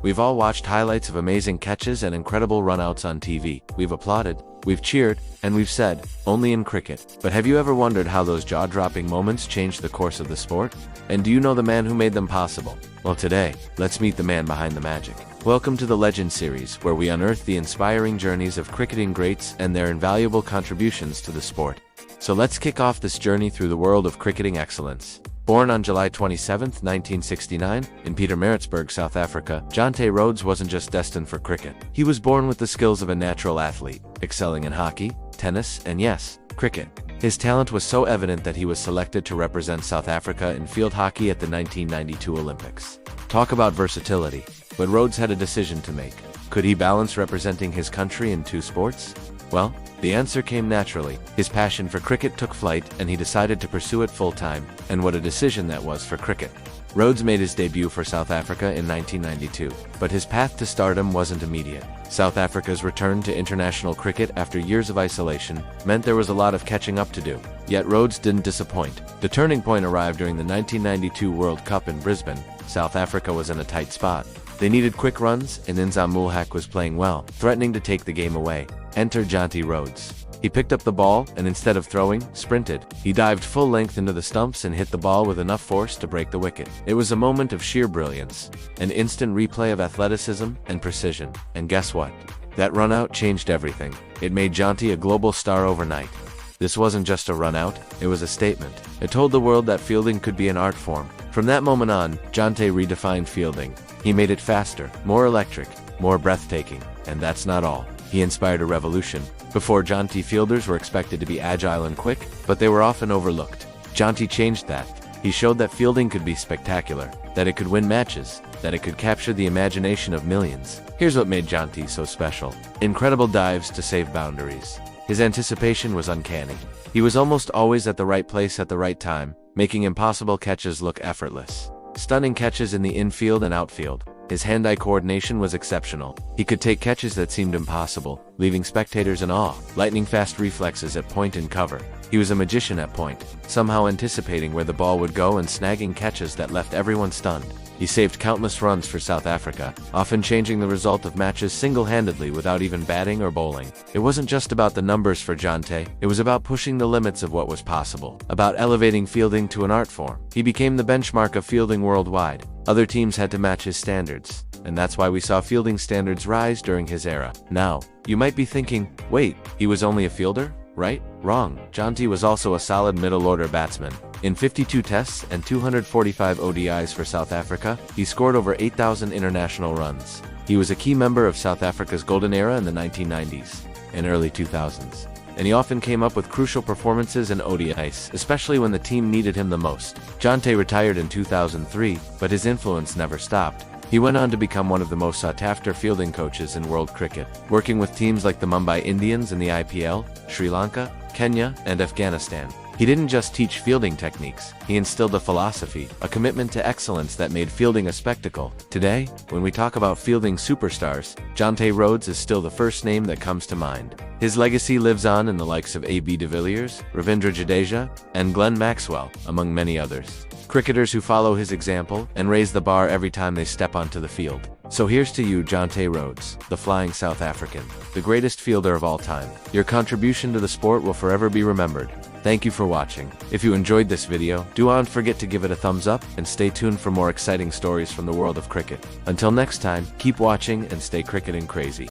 We've all watched highlights of amazing catches and incredible runouts on TV. We've applauded, we've cheered, and we've said, only in cricket. But have you ever wondered how those jaw-dropping moments changed the course of the sport? And do you know the man who made them possible? Well, today, let's meet the man behind the magic. Welcome to the Legend Series, where we unearth the inspiring journeys of cricketing greats and their invaluable contributions to the sport. So let's kick off this journey through the world of cricketing excellence. Born on July 27, 1969, in Pietermaritzburg, South Africa, Jonty Rhodes wasn't just destined for cricket. He was born with the skills of a natural athlete, excelling in hockey, tennis, and yes, cricket. His talent was so evident that he was selected to represent South Africa in field hockey at the 1992 Olympics. Talk about versatility. But Rhodes had a decision to make. Could he balance representing his country in two sports? Well, the answer came naturally. His passion for cricket took flight, and he decided to pursue it full-time. And what a decision that was for cricket. Rhodes made his debut for South Africa in 1992, but his path to stardom wasn't immediate. South Africa's return to international cricket after years of isolation meant there was a lot of catching up to do. Yet Rhodes didn't disappoint. The turning point arrived during the 1992 World Cup in Brisbane. South Africa was in a tight spot. They needed quick runs, and Inzamulhak was playing well, threatening to take the game away. Enter Jonty Rhodes. He picked up the ball, and instead of throwing, sprinted. He dived full length into the stumps and hit the ball with enough force to break the wicket. It was a moment of sheer brilliance, an instant replay of athleticism and precision. And guess what? That run-out changed everything. It made Jonty a global star overnight. This wasn't just a run-out, it was a statement. It told the world that fielding could be an art form. From that moment on, Jonty redefined fielding. He made it faster, more electric, more breathtaking. And that's not all. He inspired a revolution. Before, Jonty fielders were expected to be agile and quick, but they were often overlooked. Jonty changed that. He showed that fielding could be spectacular, that it could win matches, that it could capture the imagination of millions. Here's what made Jonty so special. Incredible dives to save boundaries. His anticipation was uncanny. He was almost always at the right place at the right time, making impossible catches look effortless. Stunning catches in the infield and outfield. His hand-eye coordination was exceptional. He could take catches that seemed impossible, leaving spectators in awe. Lightning-fast reflexes at point and cover. He was a magician at point, somehow anticipating where the ball would go and snagging catches that left everyone stunned. He saved countless runs for South Africa, often changing the result of matches single-handedly without even batting or bowling. It wasn't just about the numbers for Jonty, it was about pushing the limits of what was possible, about elevating fielding to an art form. He became the benchmark of fielding worldwide. Other teams had to match his standards, and that's why we saw fielding standards rise during his era. Now, you might be thinking, wait, he was only a fielder? Right? Wrong. Jonty was also a solid middle-order batsman. In 52 tests and 245 ODIs for South Africa, he scored over 8,000 international runs. He was a key member of South Africa's golden era in the 1990s and early 2000s. And he often came up with crucial performances in ODIs, especially when the team needed him the most. Jonty retired in 2003, but his influence never stopped. He went on to become one of the most sought-after fielding coaches in world cricket, working with teams like the Mumbai Indians in the IPL, Sri Lanka, Kenya, and Afghanistan. He didn't just teach fielding techniques, he instilled a philosophy, a commitment to excellence that made fielding a spectacle. Today, when we talk about fielding superstars, Jonty Rhodes is still the first name that comes to mind. His legacy lives on in the likes of A.B. de Villiers, Ravindra Jadeja, and Glenn Maxwell, among many others. Cricketers who follow his example and raise the bar every time they step onto the field. So here's to you, Jonty Rhodes, the Flying South African, the greatest fielder of all time. Your contribution to the sport will forever be remembered. Thank you for watching. If you enjoyed this video, don't forget to give it a thumbs up and stay tuned for more exciting stories from the world of cricket. Until next time, keep watching and stay cricketing crazy.